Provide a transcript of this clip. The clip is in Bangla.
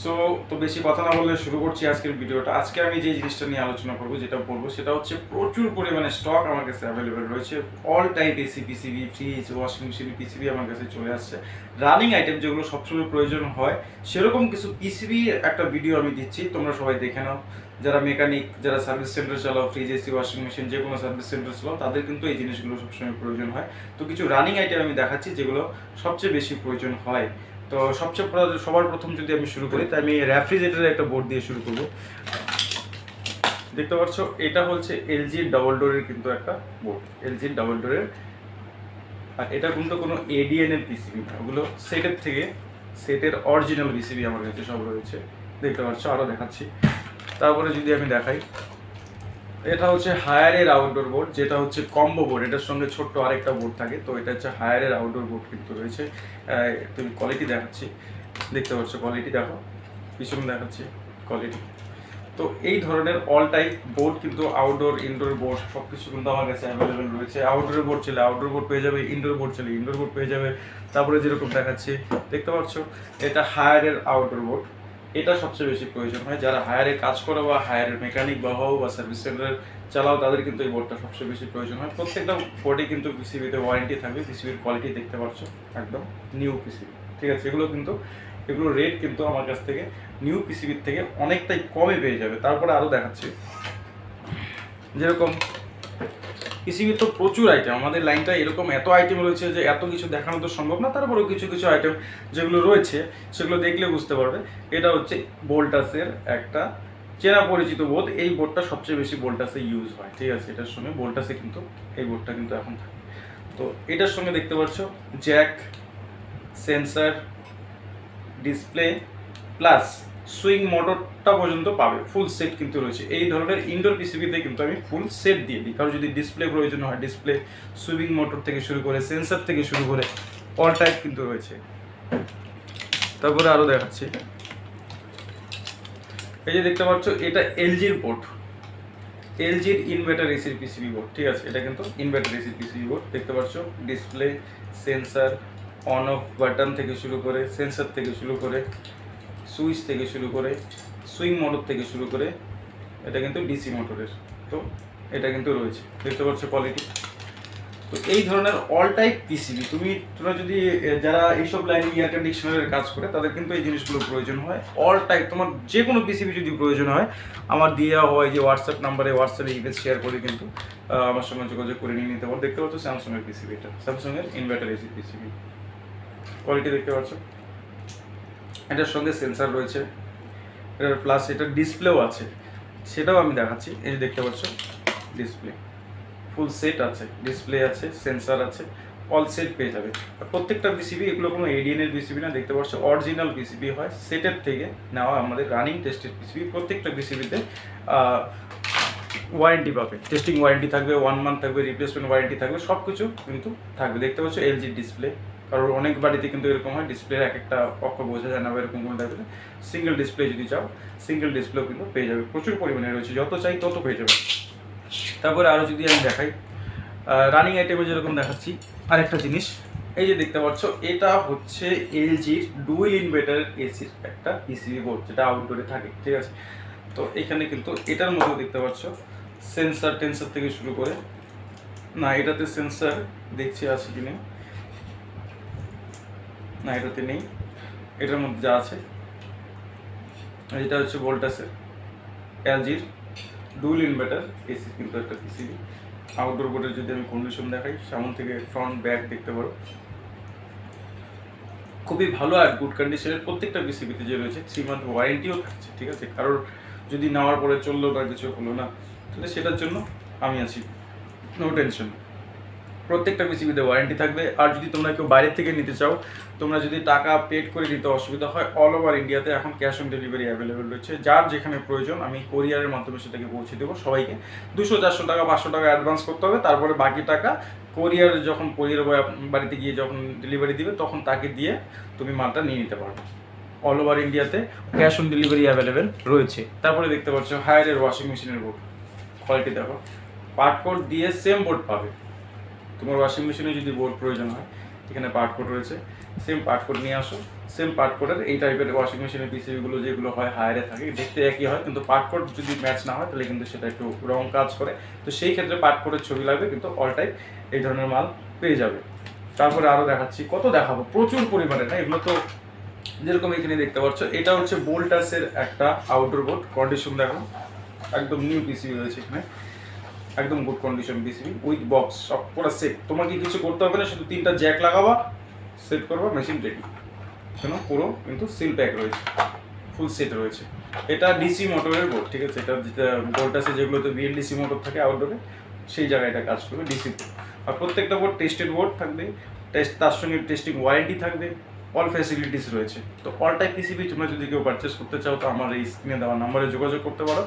সো তো বেশি কথা না বললে শুরু করছি আজকের ভিডিওটা। আজকে আমি যে জিনিসটা নিয়ে আলোচনা করবো, যেটা বলবো সেটা হচ্ছে প্রচুর পরিমাণে স্টক আমার কাছে অ্যাভেলেবেল রয়েছে। All type AC PCB, fridge, washing machine PCB আমার কাছে চলে আসছে। রানিং আইটেম যেগুলো সবসময় প্রয়োজন হয় সেরকম কিছু পিসিবি একটা ভিডিও আমি দিচ্ছি, তোমরা সবাই দেখে নাও। যারা মেকানিক, যারা সার্ভিস সেন্টার চালাও, ফ্রিজ, এসি, ওয়াশিং মেশিন যে কোনো সার্ভিস সেন্টার চালাও, তাদের কিন্তু এই জিনিসগুলো সবসময় প্রয়োজন হয়। তো কিছু রানিং আইটেম আমি দেখাচ্ছি যেগুলো সবচেয়ে বেশি প্রয়োজন হয়। তো সবার প্রথম যদি আমি শুরু করি, তাই আমি রেফ্রিজারেটরের একটা বোর্ড দিয়ে শুরু করব। দেখতে পাচ্ছ, এটা হচ্ছে এলজি ডাবল ডোরের কিন্তু একটা বোর্ড, এলজি ডাবল ডোরের। আর এটা কিন্তু কোনো এডিএন এর পিসিবি না, ওগুলো সেটের অরিজিনাল পিসিবি আমার কাছে সব রয়েছে। দেখতে পাচ্ছ, আরও দেখাচ্ছি। তারপরে যদি আমি দেখাই, এটা হচ্ছে হায়ারের আউটডোর বোর্ড, যেটা হচ্ছে কম্বো বোর্ড। এটার সঙ্গে ছোট্ট আরেকটা বোর্ড থাকে, তো এটা হচ্ছে হায়ারের আউটডোর বোর্ড কিন্তু রয়েছে। তুমি কোয়ালিটি দেখাচ্ছি, দেখতে পাচ্ছ, কোয়ালিটি দেখো, পিছনে দেখাচ্ছি কোয়ালিটি। তো এই ধরনের অল টাইপ বোর্ড কিন্তু আউটডোর ইনডোর বোর্ড সব কিছু কিন্তু আমার কাছে অ্যাভেলেবেল রয়েছে। আউটডোর বোর্ড চলে আউটডোর বোর্ড পেয়ে যাবে, ইনডোর বোর্ড চলে ইনডোর বোর্ড পেয়ে যাবে। তারপরে যেরকম দেখাচ্ছি, দেখতে পাচ্ছ, এটা হায়ারের আউটডোর বোর্ড। এটা সবচেয়ে বেশি প্রয়োজন হয় যারা হায়ারে কাজ করো বা হায়ারের মেকানিক বা হও বা সার্ভিস সেন্টার চালাও, তাদের কিন্তু এই বোর্ডটা সবচেয়ে বেশি প্রয়োজন হয়। প্রত্যেকটা বোর্ডে কিন্তু পিসিবিতে ওয়ারেন্টি থাকবে। পিসিবির কোয়ালিটি দেখতে পাচ্ছ, একদম নিউ পিসিবি, ঠিক আছে। এগুলো রেট কিন্তু আমার কাছ থেকে নিউ পিসিবির থেকে অনেকটাই কমে পেয়ে যাবে। তারপরে আরও দেখাচ্ছি, যেরকম পিসিবির তো প্রচুর আইটেম, আমাদের লাইনটা এরকম এত আইটেম রয়েছে যে এত কিছু দেখানো তো সম্ভব না। তারপরেও কিছু কিছু আইটেম যেগুলো রয়েছে সেগুলো দেখলে বুঝতে পারবে। এটা হচ্ছে ভোল্টাসের একটা চেনা পরিচিত বোর্ড। এই বোর্ডটা সবচেয়ে বেশি ভোল্টাসে ইউজ হয়, ঠিক আছে। এটার সঙ্গে ভোল্টাসে কিন্তু এই বোর্ডটা কিন্তু এখন থাকে। তো এটার সঙ্গে দেখতে পাচ্ছ jack, sensor, display plus swing মোটরটা পর্যন্ত পাবে। ফুল সেট কিন্তু রয়েছে। এই ধরনের ইনডোর পিসিবিতে কিন্তু আমি ফুল সেট দিয়ে দিই। কারণ যদি ডিসপ্লে প্রয়োজন হয়, ডিসপ্লে, সুইং মোটর থেকে শুরু করে, সেন্সার থেকে শুরু করে অল টাইপ কিন্তু রয়েছে। তারপরে আরও দেখাচ্ছি, এই যে দেখতে পাচ্ছ, এটা এলজির বোর্ড, এলজির ইনভার্টার এসির পিসিবি বোর্ড, ঠিক আছে। এটা কিন্তু ইনভার্টার এসির পিসিবি বোর্ড। দেখতে পাচ্ছ, display, sensor, on off button থেকে শুরু করে, সেন্সার থেকে শুরু করে, সুইচ থেকে শুরু করে, সুইং মোটর থেকে শুরু করে, এটা কিন্তু ডিসি মোটরের। তো এটা কিন্তু রয়েছে, দেখতে পাচ্ছ কোয়ালিটি। তো এই ধরনের অল টাইপ পিসিবি তোমরা যদি যারা এইসব লাইনে এয়ার কন্ডিশনারের কাজ করে, তাদের কিন্তু এই জিনিসগুলো প্রয়োজন হয়। অল টাইপ তোমার যে কোনো পিসিবি যদি প্রয়োজন হয়, আমার দেওয়া হয় যে হোয়াটসঅ্যাপে ইমেজ শেয়ার করে কিন্তু আমার সঙ্গে যোগাযোগ করে নিয়ে নিতে পারো। দেখতে পাচ্ছ স্যামসাংয়ের পিসিবি, এটা স্যামসাংয়ের ইনভার্টার এসি পিসিবি, কোয়ালিটি দেখতে পাচ্ছ। এটার সঙ্গে সেন্সার রয়েছে, এটার প্লাস এটার ডিসপ্লেও আছে, সেটাও আমি দেখাচ্ছি। এই যে দেখতে পাচ্ছ, ডিসপ্লে ফুল সেট আছে, ডিসপ্লে আছে, সেন্সার আছে, অল সেট পেয়ে যাবে। আর প্রত্যেকটা পিসিবি, এগুলো কোনো এডিএন এর পিসিবি না, দেখতে পাচ্ছ অরিজিনাল পিসিবি হয়, সেটের থেকে নেওয়া আমাদের রানিং টেস্টের পিসিবি। প্রত্যেকটা পিসিবিতে ওয়ারেন্টি পাবে, টেস্টিং ওয়ারেন্টি থাকবে, 1 মান্থ থাকবে, রিপ্লেসমেন্ট ওয়ারেন্টি থাকবে, সব কিছু কিন্তু থাকবে। দেখতে পাচ্ছ এলজি ডিসপ্লে। কারণ অনেক বাড়িতে কিন্তু এরকম হয়, ডিসপ্লের এক একটা পক্ষ বোঝা যায় না, এরকম কোনো থাকবে। সিঙ্গেল ডিসপ্লে যদি চাও, সিঙ্গেল ডিসপ্লেও কিন্তু পেয়ে যাবে, প্রচুর পরিমাণে রয়েছে, যত চাই তত পেয়ে যাবে। তারপরে আরও যদি আমি দেখাই, রানিং আইটেমে যেরকম দেখাচ্ছি আরেকটা জিনিস, এই যে দেখতে পাচ্ছ, এটা হচ্ছে এলজির ডুয়েল ইনভার্টার এসির একটা পিসিবি বোর্ড, যেটা আউটডোরে থাকে, ঠিক আছে। তো এখানে কিন্তু এটার মধ্যে দেখতে পাচ্ছ টেন্সার থেকে শুরু করে, না এটাতে সেন্সার দেখছি আছে কি নেই, না এটাতে নেই। এটার মধ্যে যা আছে, এটা হচ্ছে ভোল্টাসের এলজির ডুয়েল ইনভার্টার এসি কিন্তু একটা পিসিবি। আউটডোর বোর্ডের যদি আমি কন্ডিশন দেখাই, সামন থেকে ফ্রন্ট ব্যাক দেখতে পারো, খুবই ভালো আর গুড কন্ডিশনের। প্রত্যেকটা পিসিবিতে যে রয়েছে 3 মান্থ ওয়ারেন্টিও থাকছে, ঠিক আছে। কারোর যদি নেওয়ার পরে চললো বা কিছু হলো না, তাহলে সেটার জন্য আমি আছি, নো টেনশন। প্রত্যেকটা পিসিবিতে ওয়ারেন্টি থাকবে। আর যদি তোমরা কেউ বাইরে থেকে নিতে চাও, তোমরা যদি টাকা পেড করে নিতে অসুবিধা হয়, অল ওভার ইন্ডিয়াতে এখন ক্যাশ অন ডেলিভারি অ্যাভেলেবেল রয়েছে। যার যেখানে প্রয়োজন আমি কোরিয়ারের মাধ্যমে সেটাকে পৌঁছে দেবো সবাইকে। 200, 400 টাকা, 500 টাকা অ্যাডভান্স করতে হবে। তারপরে বাকি টাকা কোরিয়ার বয় বাড়িতে গিয়ে যখন ডেলিভারি দিবে, তখন তাকে দিয়ে তুমি মালটা নিয়ে নিতে পারবে। অল ওভার ইন্ডিয়াতে ক্যাশ অন ডেলিভারি অ্যাভেলেবেল রয়েছে। তারপরে দেখতে পাচ্ছ হায়ারের ওয়াশিং মেশিনের বোর্ড, কোয়ালিটি দেখো, পার্ট কোড দিয়ে সেম বোর্ড পাবে। তোমার ওয়াশিং মেশিনে যদি বোর্ড প্রয়োজন হয়, এখানে পার্ট কোড রয়েছে, সেম পার্ট কোড নিয়ে আসো, সেম পার্ট কোডের এই টাইপের ওয়াশিং মেশিনের পিসিবিগুলো যেগুলো হয় হায়ারে থাকে, দেখতে একই হয়, কিন্তু পার্ট কোড যদি ম্যাচ না হয় তাহলে কিন্তু সেটা একটু রং কাজ করে। তো সেই ক্ষেত্রে পার্ট কোডের ছবি লাগবে, কিন্তু অল টাইপ এই ধরনের মাল পেয়ে যাবে। তারপরে আরও দেখাচ্ছি, কত দেখাবো, প্রচুর পরিমাণে না এগুলো তো। যেরকম এখানে দেখতে পাচ্ছ, এটা হচ্ছে বোল্টাসের একটা আউটডোর বোর্ড, কন্ডিশন দেখো একদম নিউ পিসিবি রয়েছে এখানে, একদম good condition PCB with box, সব পুরো সেট। তোমাকে কিছু করতে হবে না, শুধু 3টা জ্যাক লাগাবা, সেট করবা, মেশিন রেডি। শোনো, পুরো কিন্তু সিল প্যাক রয়েছে, ফুল সেট রয়েছে। এটা ডিসি মোটরের বোর্ড, ঠিক আছে। এটা যেটা বোর্ড আছে যেগুলোতে বিএলডিসি মোটর থাকে আউটডোরে, সেই জায়গায় এটা কাজ করবে ডিসি। আর প্রত্যেকটা বোর্ড টেস্টেড বোর্ড থাকবে, তার সঙ্গে টেস্টিং ওয়ারেন্টি থাকবে, অল ফ্যাসিলিটিস রয়েছে। তো অল টাইপ পিসিবি তোমরা যদি কেউ পারচেস করতে চাও তো আমার এই স্ক্রিনে দেওয়া নাম্বারে যোগাযোগ করতে পারো।